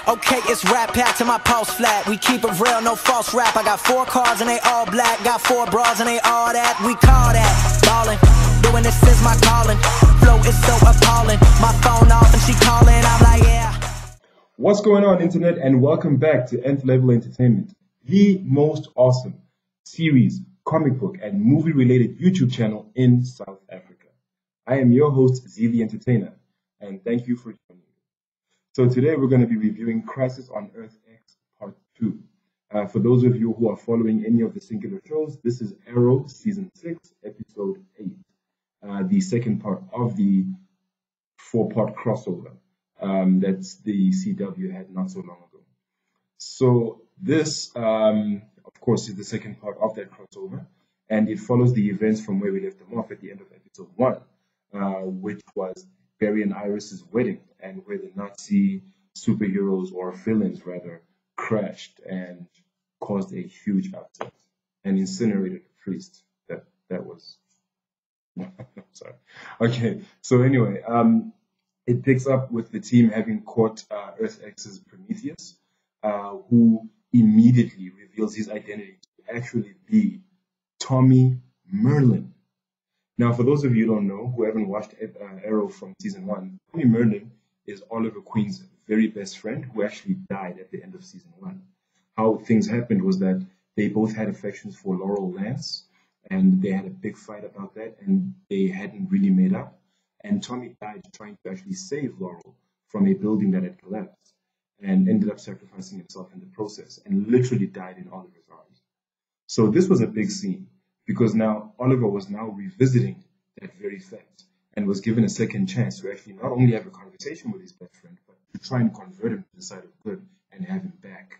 Okay, it's rap pack to my pulse flat. We keep it real, no false rap. I got 4 cars and they all black. Got 4 bras and they all that. We call that ballin'. Doing this is my calling. Flow is so appalling. My phone off and she calling. I'm like, yeah. What's going on, internet, and welcome back to Nth-Level Entertainment, the most awesome series, comic book, and movie-related YouTube channel in South Africa. I am your host, Z the Entertainer, and thank you for joining me. So today we're going to be reviewing Crisis on Earth X Part 2. For those of you who are following any of the singular shows, this is Arrow Season 6, Episode 8, the second part of the 4-part crossover that the CW had not so long ago. So this, of course, is the second part of that crossover, and it follows the events from where we left them off at the end of Episode 1, which was Barry and Iris's wedding, and where the Nazi superheroes, or villains rather, crashed and caused a huge upset and incinerated a priest. That was sorry. Okay, so anyway, it picks up with the team having caught Earth X's Prometheus, who immediately reveals his identity to actually be Tommy Merlin. Now, for those of you who don't know, who haven't watched Arrow from Season 1, Tommy Merlin is Oliver Queen's very best friend who actually died at the end of Season 1. How things happened was that they both had affections for Laurel Lance, and they had a big fight about that, and they hadn't really made up. And Tommy died trying to actually save Laurel from a building that had collapsed, and ended up sacrificing himself in the process, and literally died in Oliver's arms. So this was a big scene, because now Oliver was now revisiting that very fact, and was given a second chance to actually not only have a conversation with his best friend, but to try and convert him to the side of good and have him back.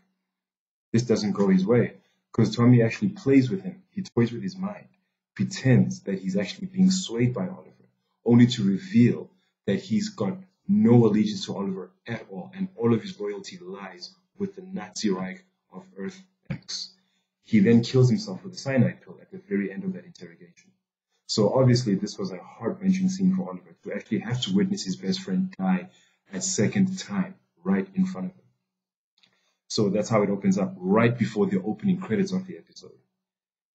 This doesn't go his way, because Tommy actually plays with him. He toys with his mind, pretends that he's actually being swayed by Oliver, only to reveal that he's got no allegiance to Oliver at all, and all of his loyalty lies with the Nazi Reich of Earth X. He then kills himself with a cyanide pill at the very end of that interrogation. So obviously this was a heart-wrenching scene for Oliver, to actually have to witness his best friend die a second time right in front of him. So that's how it opens up right before the opening credits of the episode.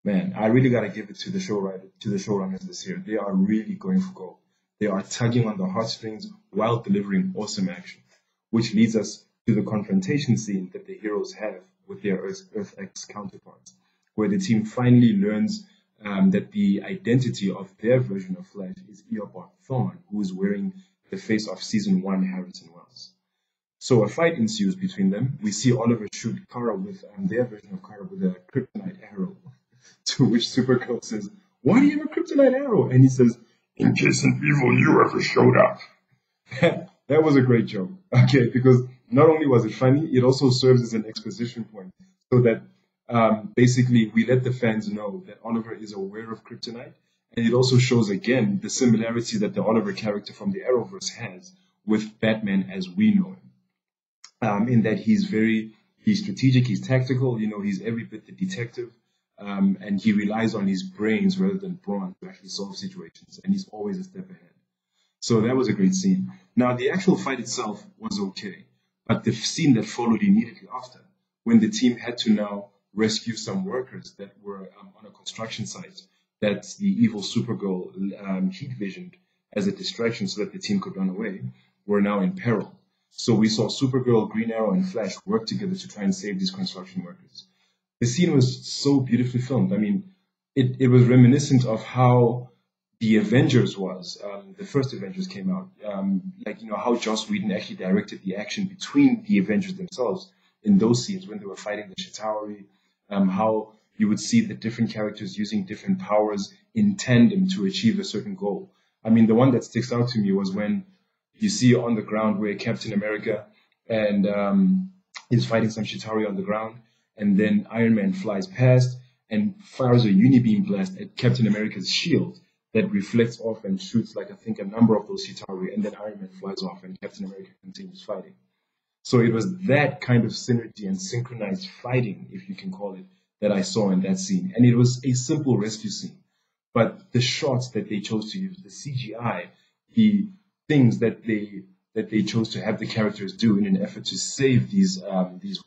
Man, I really gotta give it to the showrunners this year. They are really going for gold. They are tugging on the heartstrings while delivering awesome action, which leads us to the confrontation scene that the heroes have with their Earth X counterparts, where the team finally learns that the identity of their version of Flash is Eobard Thawne, who is wearing the face of Season 1 Harrison Wells. So a fight ensues between them. We see Oliver shoot Kara with their version of Kara with a kryptonite arrow, to which Supergirl says, "Why do you have a kryptonite arrow?" And he says, "In case an evil you ever showed up." That was a great joke, okay, because not only was it funny, it also serves as an exposition point, so that basically we let the fans know that Oliver is aware of kryptonite, and it also shows again the similarity that the Oliver character from the Arrowverse has with Batman as we know him, in that he's strategic, he's tactical, he's every bit the detective, and he relies on his brains rather than brawn to actually solve situations, and he's always a step ahead. So that was a great scene. Now, the actual fight itself was okay, but the scene that followed immediately after, when the team had to now rescue some workers that were on a construction site that the evil Supergirl heat visioned as a distraction so that the team could run away, were now in peril. So we saw Supergirl, Green Arrow, and Flash work together to try and save these construction workers. The scene was so beautifully filmed. I mean, it was reminiscent of how the Avengers was. The first Avengers came out. How Joss Whedon actually directed the action between the Avengers themselves in those scenes when they were fighting the Chitauri. How you would see the different characters using different powers in tandem to achieve a certain goal. I mean, the one that sticks out to me was when you see on the ground where Captain America and is fighting some Chitauri on the ground, and then Iron Man flies past and fires a unibeam blast at Captain America's shield that reflects off and shoots, I think, a number of those Chitauri, and then Iron Man flies off and Captain America continues fighting. So it was that kind of synergy and synchronized fighting, if you can call it, that I saw in that scene. And it was a simple rescue scene. But the shots that they chose to use, the CGI, the things that they that they chose to have the characters do in an effort to save these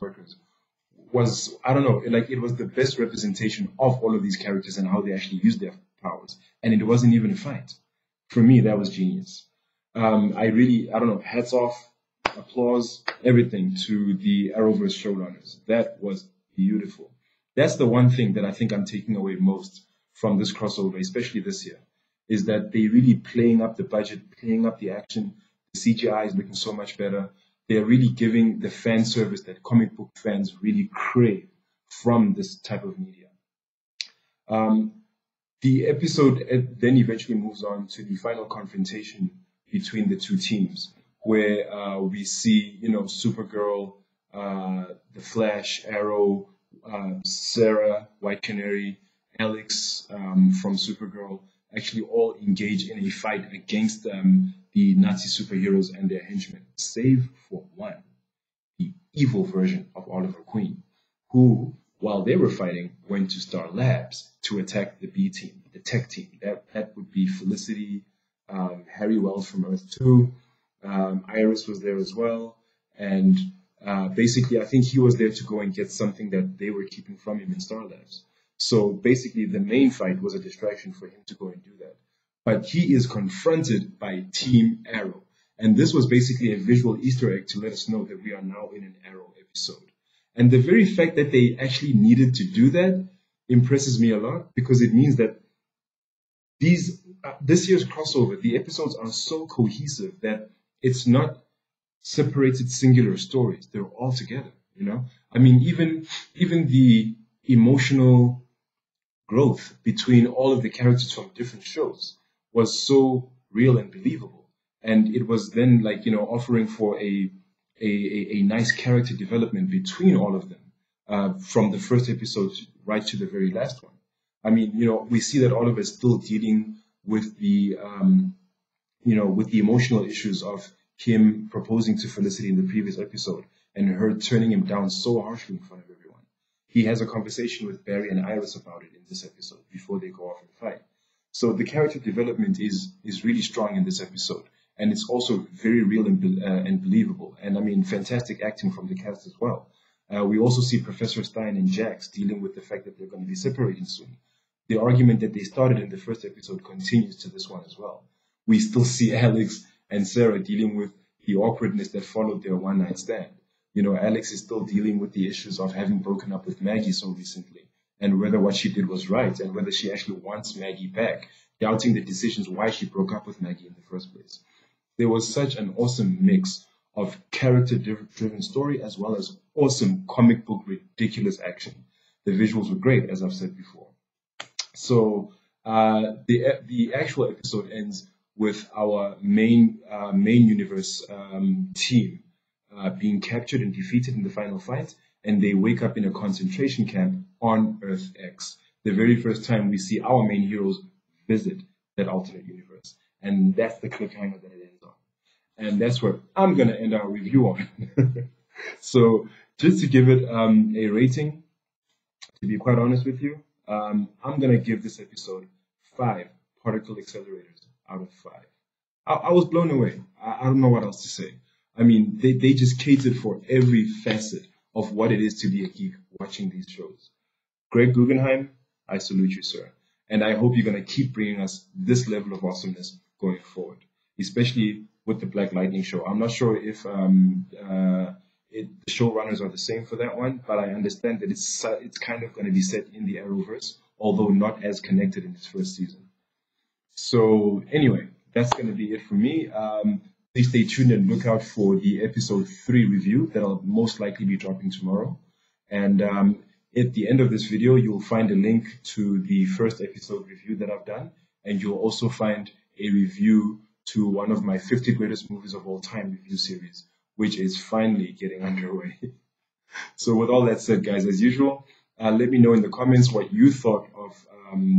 workers was, I don't know, like it was the best representation of all of these characters and how they actually used their powers. And it wasn't even a fight. For me, that was genius. I don't know, hats off, applause, everything to the Arrowverse showrunners. That was beautiful. That's the one thing that I think I'm taking away most from this crossover, especially this year, is that they really playing up the budget, playing up the action. The CGI is looking so much better. They're really giving the fan service that comic book fans really crave from this type of media. The episode then eventually moves on to the final confrontation between the two teams, where we see, Supergirl, the Flash, Arrow, Sarah, White Canary, Alex from Supergirl actually all engage in a fight against the Nazi superheroes and their henchmen, save for one, the evil version of Oliver Queen, who, while they were fighting, went to Star Labs to attack the B team, the tech team. That would be Felicity, Harry Wells from Earth 2, Iris was there as well, and basically I think he was there to go and get something that they were keeping from him in Star Labs. So basically the main fight was a distraction for him to go and do that. But he is confronted by Team Arrow. And this was basically a visual Easter egg to let us know that we are now in an Arrow episode. And the very fact that they actually needed to do that impresses me a lot, because it means that this year's crossover, the episodes are so cohesive that it's not separated singular stories. They're all together, I mean, even the emotional growth between all of the characters from different shows was so real and believable. And it was then offering for a nice character development between all of them, from the first episode right to the very last one. I mean, we see that Oliver is still dealing with the emotional issues of him proposing to Felicity in the previous episode and her turning him down so harshly in front of everyone. He has a conversation with Barry and Iris about it in this episode before they go off and fight. So the character development is really strong in this episode, and it's also very real and believable. And I mean, fantastic acting from the cast as well. We also see Professor Stein and Jax dealing with the fact that they're going to be separating soon. The argument that they started in the first episode continues to this one as well. We still see Alex and Sarah dealing with the awkwardness that followed their one-night stand. Alex is still dealing with the issues of having broken up with Maggie so recently, and whether what she did was right, and whether she actually wants Maggie back, doubting the decisions why she broke up with Maggie in the first place. There was such an awesome mix of character-driven story as well as awesome comic book ridiculous action. The visuals were great, as I've said before. So the actual episode ends with our main universe team being captured and defeated in the final fight, and they wake up in a concentration camp on Earth X. The very first time we see our main heroes visit that alternate universe. And that's the cliffhanger that it ends on. And that's where I'm going to end our review on. So just to give it a rating, to be quite honest with you, I'm going to give this episode 5 particle accelerators out of 5. I was blown away. I don't know what else to say. I mean, they just catered for every facet of what it is to be a geek watching these shows. Greg Guggenheim, I salute you, sir. And I hope you're going to keep bringing us this level of awesomeness going forward, especially with the Black Lightning show. I'm not sure if the showrunners are the same for that one, but I understand that it's kind of going to be set in the Arrowverse, although not as connected in its first season. So anyway, that's going to be it for me. Please stay tuned and look out for the episode 3 review that I'll most likely be dropping tomorrow. And at the end of this video, you'll find a link to the first episode review that I've done. And you'll also find a review to one of my 50 greatest movies of all time review series, which is finally getting underway. So with all that said, guys, as usual, let me know in the comments what you thought of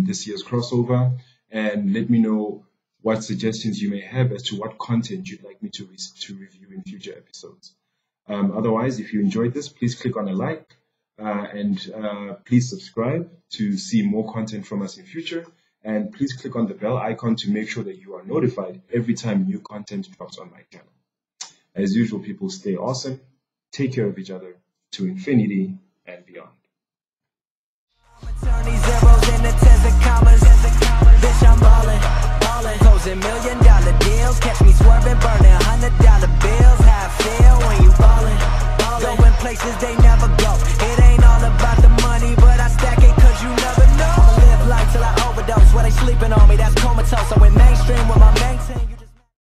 this year's crossover, and let me know what suggestions you may have as to what content you'd like me to review in future episodes. Otherwise, if you enjoyed this, please click on a like, and please subscribe to see more content from us in future. And please click on the bell icon to make sure that you are notified every time new content drops on my channel. As usual, people, stay awesome. Take care of each other to infinity and beyond. Turn these zeros into tens and commas. Bitch, I'm ballin', ballin'. Closing $1 million